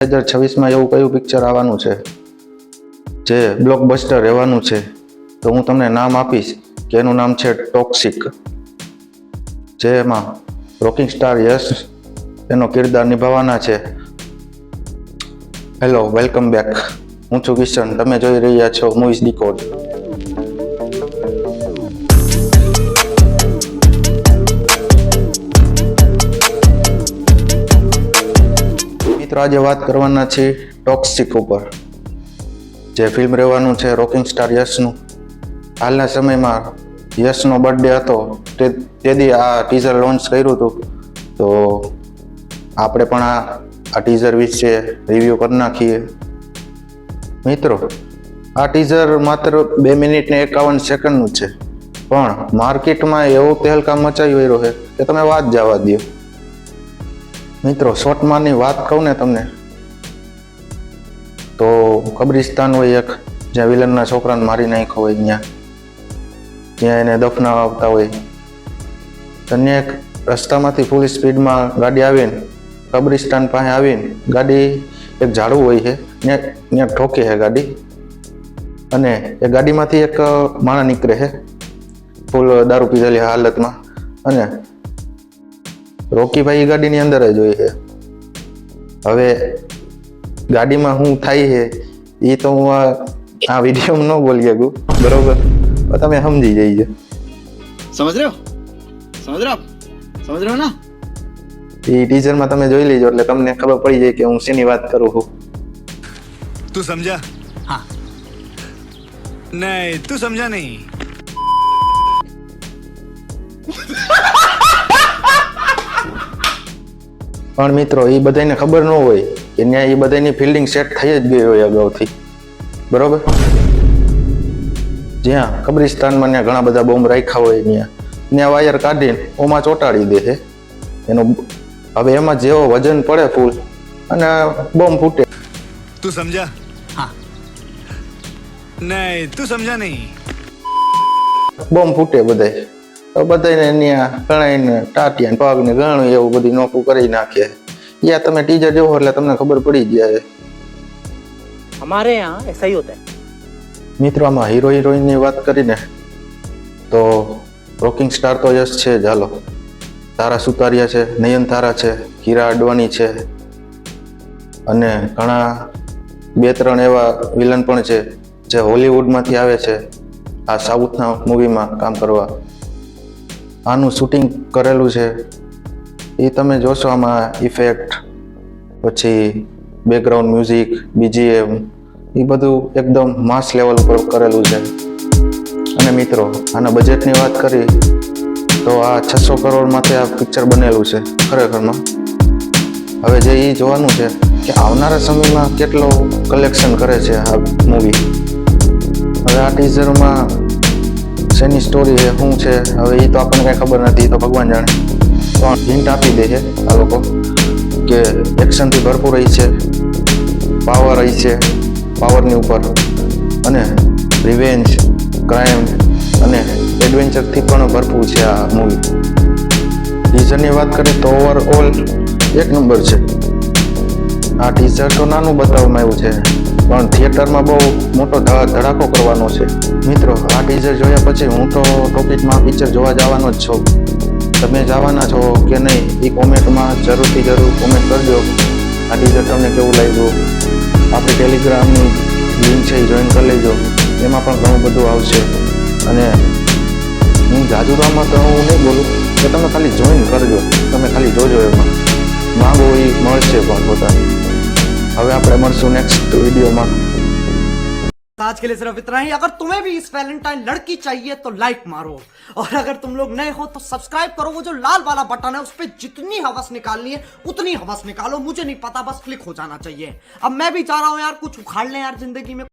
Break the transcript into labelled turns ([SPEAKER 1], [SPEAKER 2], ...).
[SPEAKER 1] 2026માં એવું કયું પિક્ચર આવવાનું છે જે બ્લોકબસ્ટર રહેવાનું છે? તો હું તમને નામ આપીશ કે એનું નામ છે ટોક્સિક, જેમાં રોકિંગ સ્ટાર યશ એનો કિરદાર નિભાવવાના છે. Hello, welcome back. હું છું કિશન, તમે જોઈ રહ્યા છો મૂવીઝ ડીકોડ. મિત્રો, આજે વાત કરવાના છે ટોક્સિક ઉપર, જે ફિલ્મ રહેવાનું છે રોકિંગ સ્ટાર યશનું. હાલના સમયમાં યશનો બર્થડે હતો તે દી આ ટીઝર લોન્ચ કર્યું હતું, તો આપણે પણ આ ટીઝર વિશે રિવ્યૂ કરી નાખીએ. મિત્રો, આ ટીઝર માત્ર 2 મિનિટ ને 51 સેકન્ડનું છે, પણ માર્કેટમાં એવું તહેલકા મચાવી રહ્યો છે કે તમે વાત જવા દો. મિત્રો, શોર્ટમાંની વાત કહું ને તમને, તો કબ્રિસ્તાન હોય એક, જ્યાં વિલનના છોકરાને મારી નાખ્યો હોય, ત્યાં એને દફનાવતા હોય. અને એક રસ્તામાંથી ફૂલ સ્પીડમાં ગાડી આવીને કબ્રિસ્તાન પાસે આવીને ગાડી એક ઝાડવું હોય છે ત્યાં ઠોકે છે ગાડી, અને એ ગાડીમાંથી એક માણસ નીકળે છે ફૂલ દારૂ પીધેલી હાલતમાં, અને રોકીભાઈ ગાડીની અંદર જ હોય છે. હવે ગાડીમાં શું થાય છે એ તો હું આ વિડીયોમાં ન બોલી શકું, બરોબર? તમે સમજી જઈજો.
[SPEAKER 2] समझ रहे हो समझ रहे हो ना?
[SPEAKER 1] એ ટીઝરમાં તમે જોઈ લેજો એટલે તમને ખબર પડી જાય કે હું શેની વાત કરું છું.
[SPEAKER 3] तू समझा?
[SPEAKER 2] हाँ.
[SPEAKER 3] नहीं, तू समझा नहीं.
[SPEAKER 1] પણ મિત્રો, એ બધાને ખબર ન હોય કે ત્યાં એ બધાની ફિલ્ડિંગ સેટ થઈ જ ગઈ હોય અગાઉથી, બરોબર? જ્યાં કબ્રિસ્તાનમાં ત્યાં ઘણા બધા બોમ્બ રાખ્યા હોય, ત્યાં વાયર કાઢીને ઓમાં ચોંટાડી દે છે એનો. હવે એમાં જેવો વજન પડે ફૂલ અને બોમ્બ ફૂટે.
[SPEAKER 3] तू समझा?
[SPEAKER 2] हाँ.
[SPEAKER 3] नहीं, तू समझा नहीं.
[SPEAKER 1] બોમ્બ ફૂટે બધાય. તો બધાને ત્યાં ગણાઈને ટાટિયા પગ ને ઘણું એવું બધું નોખું કરી નાખે. યા તમે ટીઝર જોવો એટલે તમને ખબર પડી જાય.
[SPEAKER 4] हमारे यहाँ ऐसा ही होता है.
[SPEAKER 1] મિત્રો, આમાં હીરો હિરોઈનની વાત કરીને તો રોકિંગ સ્ટાર તો યશ છે જ. હાલો, તારા સુતારિયા છે, નયનતારા છે, કિરા અડવાણી છે, અને ઘણા 2-3 એવા વિલન પણ છે જે હોલિવૂડમાંથી આવે છે આ સાઉથના મૂવીમાં કામ કરવા. આનું શૂટિંગ કરેલું છે એ તમે જોશો. આમાં ઇફેક્ટ, પછી બેકગ્રાઉન્ડ મ્યુઝિક, BGM, એ બધું એકદમ માસ લેવલ ઉપર કરેલું છે. અને મિત્રો, આના બજેટની વાત કરી તો આ 600 કરોડમાંથી આ પિક્ચર બનેલું છે ખરેખરમાં. હવે જે એ જોવાનું છે કે આવનારા સમયમાં કેટલો કલેક્શન કરે છે આ મૂવી. હવે આ ટીઝરમાં શેની સ્ટોરી છે, શું છે, હવે એ તો આપણને કાંઈ ખબર નથી, એ તો ભગવાન જાણે. પણ હિન્ટ આપી દે છે આ લોકો કે એક્શનથી ભરપૂર રહી છે, પાવર રહી છે, પાવરની ઉપર, અને રિવેન્જ, ક્રાઇમ અને એડવેન્ચરથી પણ ભરપૂર છે આ મૂવી. ટીઝરની વાત કરીએ તો ઓવરઓલ એક નંબર છે. આ ટીઝર તો નાનું બતાવવામાં આવ્યું છે, પણ થિયેટરમાં બહુ મોટો ધડાકો કરવાનો છે. મિત્રો, આ ટીઝર જોયા પછી હું તો ટોપિકમાં પિક્ચર જોવા જવાનો જ છું. તમે જવાના છો કે નહીં એ કોમેન્ટમાં જરૂરથી જરૂર કોમેન્ટ કરજો. આ ટીઝર તમને કેવું લાગ્યું? આપણી ટેલિગ્રામની લિંક છે એ જોઈન કરી લેજો, એમાં પણ ઘણું બધું આવશે. અને હું જાદુરામાં તો હું નહીં બોલું કે તમે ખાલી જોઈન કરજો, તમે ખાલી જોજો, એમાં માંગો એ મળશે પણ પોતાની. હવે આપણે મળશું નેક્સ્ટ વિડીયોમાં.
[SPEAKER 4] आज के लिए सिर्फ इतना ही. अगर तुम्हें भी इस वैलेंटाइन लड़की चाहिए तो लाइक मारो, और अगर तुम लोग नए हो तो सब्सक्राइब करो. वो जो लाल वाला बटन है उस पर जितनी हवस निकालनी है उतनी हवस निकालो. मुझे नहीं पता, बस क्लिक हो जाना चाहिए. अब मैं भी चाह रहा हूं यार कुछ उखाड़ लें यार जिंदगी में.